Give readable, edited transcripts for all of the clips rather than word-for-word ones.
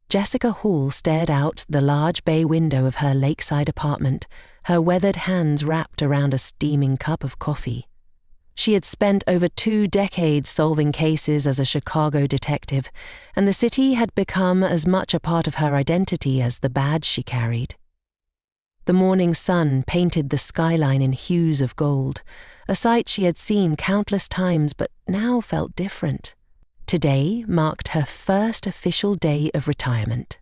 Jessica Hall stared out the large bay window of her lakeside apartment, her weathered hands wrapped around a steaming cup of coffee. She had spent over 2 decades solving cases as a Chicago detective, and the city had become as much a part of her identity as the badge she carried. The morning sun painted the skyline in hues of gold, a sight she had seen countless times but now felt different. Today marked her first official day of retirement.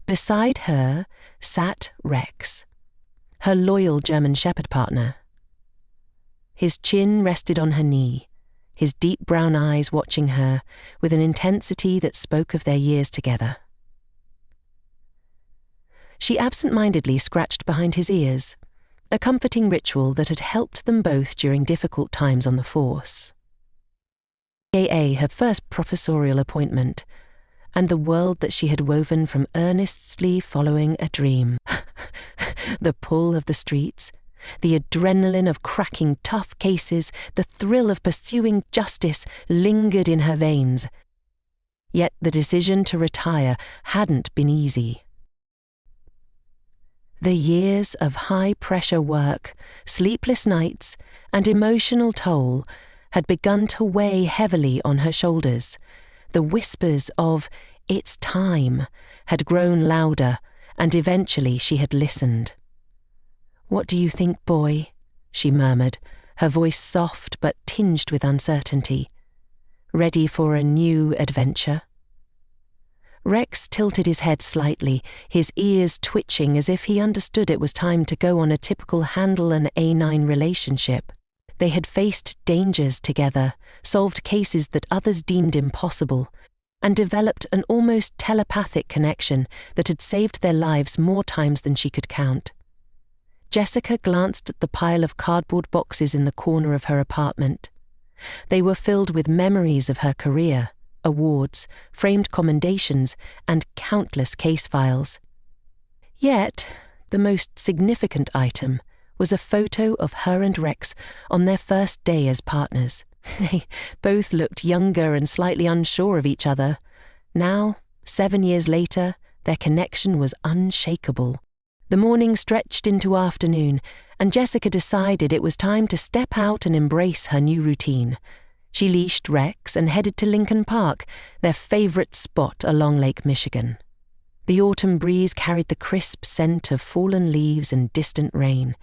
Beside her sat Rex, her loyal German Shepherd partner. His chin rested on her knee, his deep brown eyes watching her with an intensity that spoke of their years together. She absent-mindedly scratched behind his ears, a comforting ritual that had helped them both during difficult times on the force. Her first professorial appointment, and the world that she had woven from earnestly following a dream. The pull of the streets, the adrenaline of cracking tough cases, the thrill of pursuing justice lingered in her veins. Yet the decision to retire hadn't been easy. The years of high-pressure work, sleepless nights, and emotional toll had begun to weigh heavily on her shoulders. The whispers of "it's time" had grown louder, and eventually she had listened. "What do you think, boy?" she murmured, her voice soft but tinged with uncertainty. "Ready for a new adventure?" Rex tilted his head slightly, his ears twitching as if he understood it was time to go on a typical Handel and A9 relationship. They had faced dangers together, solved cases that others deemed impossible, and developed an almost telepathic connection that had saved their lives more times than she could count. Jessica glanced at the pile of cardboard boxes in the corner of her apartment. They were filled with memories of her career, awards, framed commendations, and countless case files. Yet, the most significant item was a photo of her and Rex on their first day as partners. They both looked younger and slightly unsure of each other. Now, 7 years later, their connection was unshakable. The morning stretched into afternoon, and Jessica decided it was time to step out and embrace her new routine. She leashed Rex and headed to Lincoln Park, their favorite spot along Lake Michigan. The autumn breeze carried the crisp scent of fallen leaves and distant rain.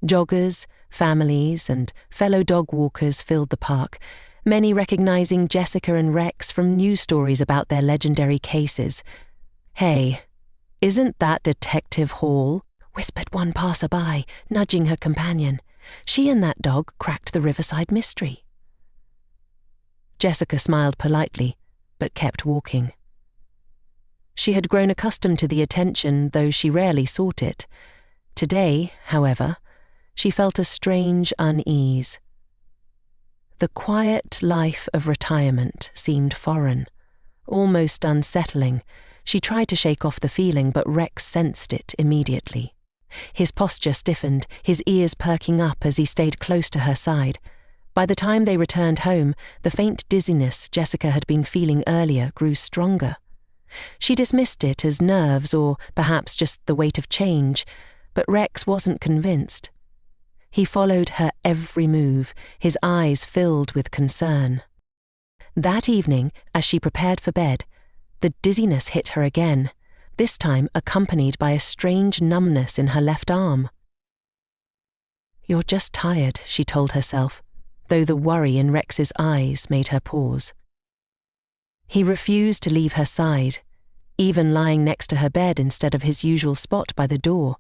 Joggers, families, and fellow dog walkers filled the park, many recognizing Jessica and Rex from news stories about their legendary cases. "Hey, isn't that Detective Hall?" whispered one passerby, nudging her companion. "She and that dog cracked the Riverside mystery." Jessica smiled politely, but kept walking. She had grown accustomed to the attention, though she rarely sought it. Today, however, she felt a strange unease. The quiet life of retirement seemed foreign, almost unsettling. She tried to shake off the feeling, but Rex sensed it immediately. His posture stiffened, his ears perking up as he stayed close to her side. By the time they returned home, the faint dizziness Jessica had been feeling earlier grew stronger. She dismissed it as nerves or perhaps just the weight of change, but Rex wasn't convinced. He followed her every move, his eyes filled with concern. That evening, as she prepared for bed, the dizziness hit her again, this time accompanied by a strange numbness in her left arm. "You're just tired," she told herself, though the worry in Rex's eyes made her pause. He refused to leave her side, even lying next to her bed instead of his usual spot by the door.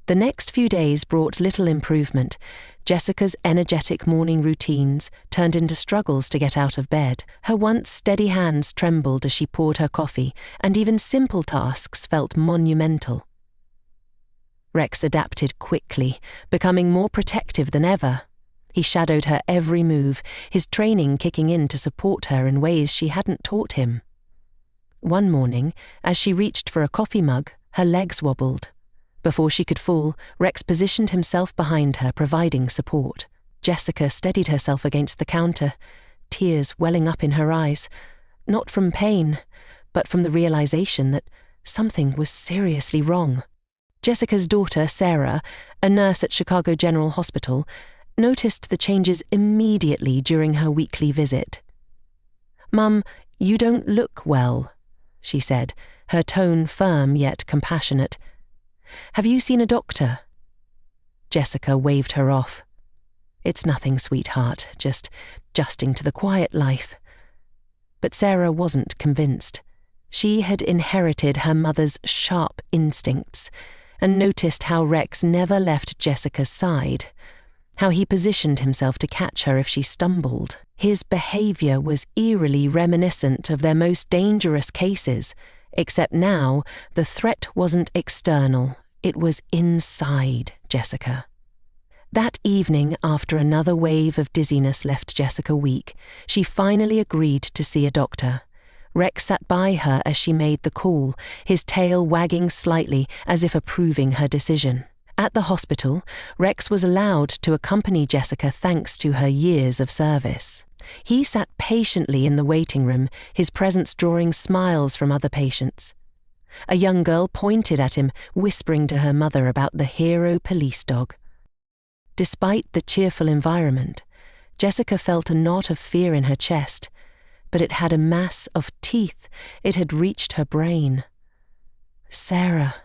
The next few days brought little improvement. Jessica's energetic morning routines turned into struggles to get out of bed. Her once steady hands trembled as she poured her coffee, and even simple tasks felt monumental. Rex adapted quickly, becoming more protective than ever. He shadowed her every move, his training kicking in to support her in ways she hadn't taught him. One morning, as she reached for a coffee mug, her legs wobbled. Before she could fall, Rex positioned himself behind her, providing support. Jessica steadied herself against the counter, tears welling up in her eyes, not from pain, but from the realization that something was seriously wrong. Jessica's daughter, Sarah, a nurse at Chicago General Hospital, noticed the changes immediately during her weekly visit. "Mum, you don't look well," she said, her tone firm yet compassionate. "Have you seen a doctor?" Jessica waved her off. "It's nothing, sweetheart, just adjusting to the quiet life." But Sarah wasn't convinced. She had inherited her mother's sharp instincts and noticed how Rex never left Jessica's side, how he positioned himself to catch her if she stumbled. His behavior was eerily reminiscent of their most dangerous cases, except now the threat wasn't external, it was inside Jessica. That evening, after another wave of dizziness left Jessica weak, she finally agreed to see a doctor. Rex sat by her as she made the call, his tail wagging slightly as if approving her decision. At the hospital, Rex was allowed to accompany Jessica thanks to her years of service. He sat patiently in the waiting room, his presence drawing smiles from other patients. A young girl pointed at him, whispering to her mother about the hero police dog. Despite the cheerful environment, Jessica felt a knot of fear in her chest, but it had a mass of teeth. It had reached her brain. Sarah.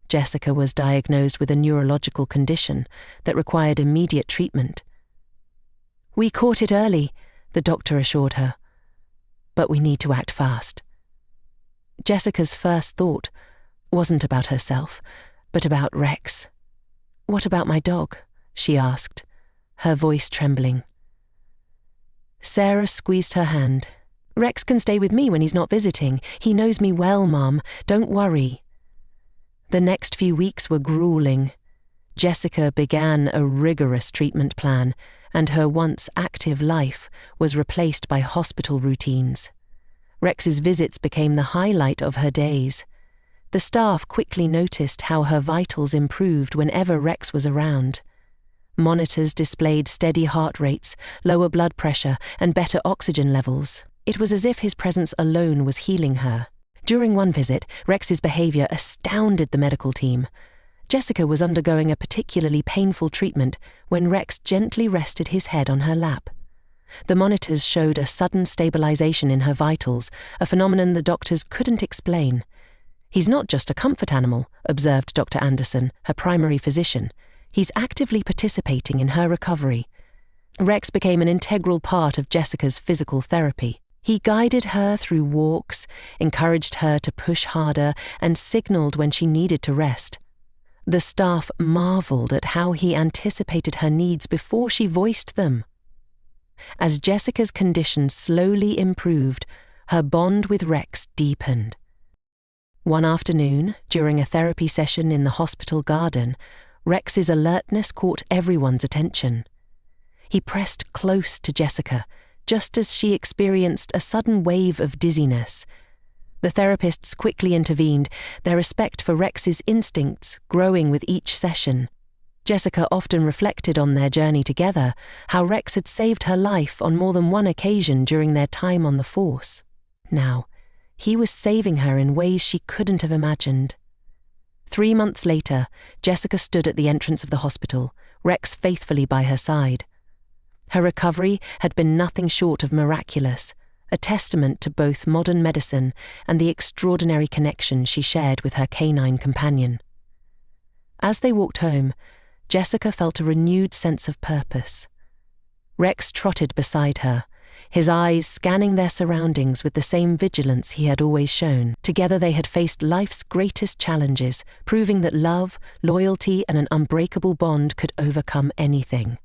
Jessica was diagnosed with a neurological condition that required immediate treatment. "We caught it early," the doctor assured her. "But we need to act fast." Jessica's first thought wasn't about herself, but about Rex. "What about my dog?" she asked, her voice trembling. Sarah squeezed her hand. "Rex can stay with me when he's not visiting. He knows me well, Mum. Don't worry." The next few weeks were grueling. Jessica began a rigorous treatment plan, and her once active life was replaced by hospital routines. Rex's visits became the highlight of her days. The staff quickly noticed how her vitals improved whenever Rex was around. Monitors displayed steady heart rates, lower blood pressure, and better oxygen levels. It was as if his presence alone was healing her. During one visit, Rex's behavior astounded the medical team. Jessica was undergoing a particularly painful treatment when Rex gently rested his head on her lap. The monitors showed a sudden stabilization in her vitals, a phenomenon the doctors couldn't explain. "He's not just a comfort animal," observed Dr. Anderson, her primary physician. "He's actively participating in her recovery." Rex became an integral part of Jessica's physical therapy. He guided her through walks, encouraged her to push harder, and signaled when she needed to rest. The staff marveled at how he anticipated her needs before she voiced them. As Jessica's condition slowly improved, her bond with Rex deepened. One afternoon, during a therapy session in the hospital garden, Rex's alertness caught everyone's attention. He pressed close to Jessica, just as she experienced a sudden wave of dizziness. The therapists quickly intervened, their respect for Rex's instincts growing with each session. Jessica often reflected on their journey together, how Rex had saved her life on more than one occasion during their time on the force. Now, he was saving her in ways she couldn't have imagined. 3 months later, Jessica stood at the entrance of the hospital, Rex faithfully by her side. Her recovery had been nothing short of miraculous, a testament to both modern medicine and the extraordinary connection she shared with her canine companion. As they walked home, Jessica felt a renewed sense of purpose. Rex trotted beside her, his eyes scanning their surroundings with the same vigilance he had always shown. Together they had faced life's greatest challenges, proving that love, loyalty, and an unbreakable bond could overcome anything.